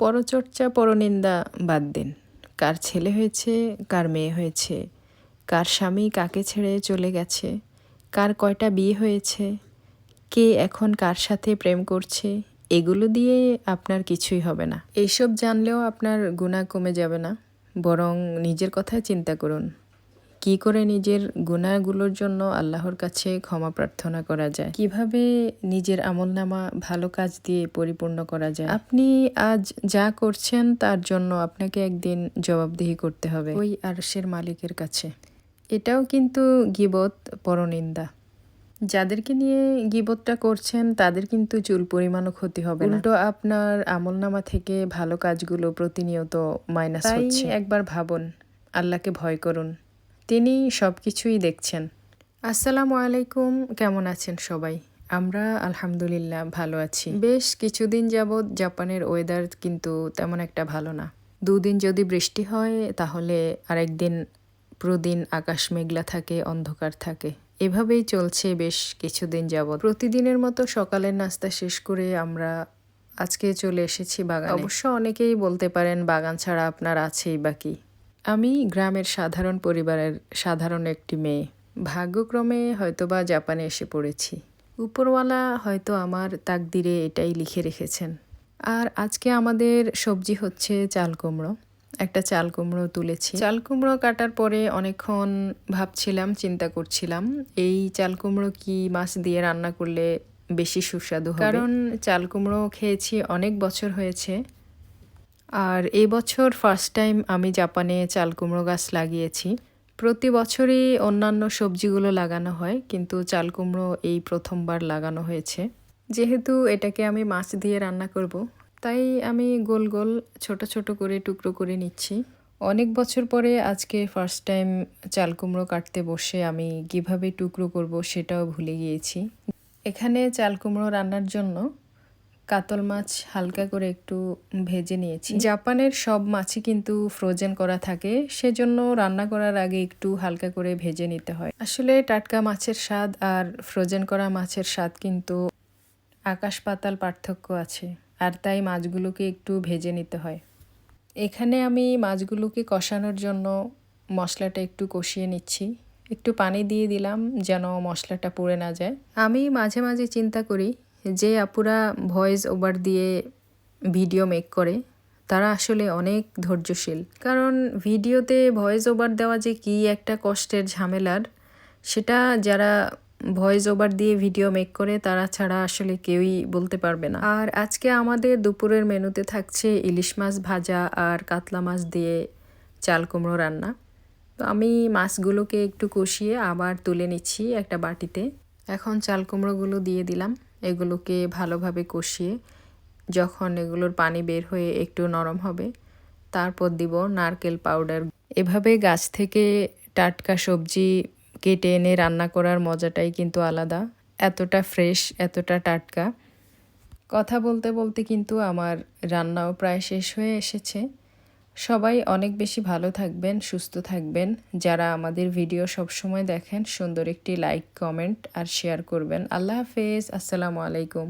পরচর্চা পরনিন্দা বাদ দিন। কার ছেলে হয়েছে, কার মেয়ে হয়েছে, কার স্বামী কাকে ছেড়ে চলে গেছে, কার কয়টা বিয়ে হয়েছে, কে এখন কার সাথে প্রেম করছে, এগুলো দিয়ে আপনার কিছুই হবে না। এইসব জানলেও আপনার গুনাহ কমে যাবে না, বরং নিজের কথা চিন্তা করুন। কি করে নিজের গুনাহগুলোর জন্য আল্লাহর কাছে ক্ষমা প্রার্থনা করা যায়, কিভাবে নিজের আমলনামা ভালো কাজ দিয়ে পরিপূর্ণ করা যায়। আপনি আজ যা করছেন তার জন্য আপনাকে একদিন জবাবদিহি করতে হবে ওই আরশের মালিকের কাছে। এটাও কিন্তু গীবত, পরনিন্দা। যাদেরকে নিয়ে গীবতটা করছেন তাদের কিন্তু চুল পরিমাণও ক্ষতি হবে না, উল্টো আপনার আমলনামা থেকে ভালো কাজগুলো প্রতিনিয়ত মাইনাস হচ্ছে। একবার ভাবুন, আল্লাহকে ভয় করুন, তিনি সব কিছুই দেখছেন। আসসালামু আলাইকুম, কেমন আছেন সবাই? আমরা আলহামদুলিল্লাহ ভালো আছি। বেশ কিছুদিন যাবৎ জাপানের ওয়েদার কিন্তু তেমন একটা ভালো না। দুদিন যদি বৃষ্টি হয় তাহলে আরেকদিন প্রতিদিন আকাশ মেঘলা থাকে, অন্ধকার থাকে। এভাবেই চলছে বেশ কিছুদিন যাবৎ। প্রতিদিনের মতো সকালের নাস্তা শেষ করে আমরা আজকে চলে এসেছি বাগানে। অবশ্য অনেকেই বলতে পারেন বাগান ছাড়া আপনার আছেই বাকি। আমি গ্রামের সাধারণ পরিবারের সাধারণ একটি মেয়ে। ভাগ্যক্রমে হয়তোবা জাপানে এসে পড়েছি। উপরওয়ালা হয়তো আমার তাকদিরে এটাই লিখে রেখেছেন। আর আজকে আমাদের সবজি হচ্ছে চাল কুমড়ো। একটা চাল কুমড়ো তুলেছি। চাল কুমড়ো কাটার পরে অনেকক্ষণ ভাবছিলাম, চিন্তা করছিলাম এই চাল কুমড়ো কি মাছ দিয়ে রান্না করলে বেশি সুস্বাদু হবে। কারণ চাল কুমড়ো খেয়েছি অনেক বছর হয়েছে। আর এই বছর ফার্স্ট টাইম আমি জাপানে চাল কুমড়ো গাছ লাগিয়েছি। প্রতি বছরই অন্যান্য সবজিগুলো লাগানো হয়, কিন্তু চাল কুমড়ো এই প্রথমবার লাগানো হয়েছে। যেহেতু এটাকে আমি মাছ দিয়ে রান্না করব, তাই আমি গোল গোল ছোট ছোট করে টুকরো করে নিচ্ছি। অনেক বছর পরে আজকে ফার্স্ট টাইম চাল কুমড়ো কাটতে বসে আমি কিভাবে টুকরো করব সেটাও ভুলে গিয়েছি। এখানে চাল কুমড়ো রান্নার জন্য কাতল মাছ হালকা করে একটু ভেজে নিয়েছি। জাপানের সব মাছই কিন্তু ফ্রোজেন করা থাকে, সেজন্য রান্না করার আগে একটু হালকা করে ভেজে নিতে হয়। আসলে টাটকা মাছের স্বাদ আর ফ্রোজেন করা মাছের স্বাদ কিন্তু আকাশ পাতাল পার্থক্য আছে, আর তাই মাছগুলোকে একটু ভেজে নিতে হয়। এখানে আমি মাছগুলোকে কষানোর জন্য মশলাটা একটু কষিয়ে নিচ্ছি। একটু পানি দিয়ে দিলাম যেন মশলাটা পুড়ে না যায়। আমি মাঝে মাঝে চিন্তা করি, যে আপুরা ভয়েস ওভার দিয়ে ভিডিও মেক করে তারা আসলে অনেক ধৈর্যশীল। কারণ ভিডিওতে ভয়েস ওভার দেওয়া যে কী একটা কষ্টের ঝামেলার, সেটা যারা ভয়েস ওভার দিয়ে ভিডিও মেক করে তারা ছাড়া আসলে কেউই বলতে পারবে না। আর আজকে আমাদের দুপুরের মেনুতে থাকছে ইলিশ মাছ ভাজা আর কাতলা মাছ দিয়ে চাল কুমড়ো রান্না। তো আমি মাছগুলোকে একটু কষিয়ে আবার তুলে নিচ্ছি একটা বাটিতে। এখন চাল কুমড়োগুলো দিয়ে দিলাম। এগুলোকে ভালোভাবে কষিয়ে যখন এগুলোর পানি বের হয়ে একটু নরম হবে, তারপর দিব নারকেল পাউডার। এভাবে গাছ থেকে টাটকা সবজি কেটে এনে রান্না করার মজাটাই কিন্তু আলাদা। এতটা ফ্রেশ, এতটা টাটকা। কথা বলতে বলতে কিন্তু আমার রান্নাও প্রায় শেষ হয়ে এসেছে। সবাই অনেক বেশি ভালো থাকবেন, সুস্থ থাকবেন। যারা আমাদের ভিডিও সবসময় দেখেন, সুন্দর একটি লাইক, কমেন্ট আর শেয়ার করবেন। আল্লাহ হাফেজ, আসসালামু আলাইকুম।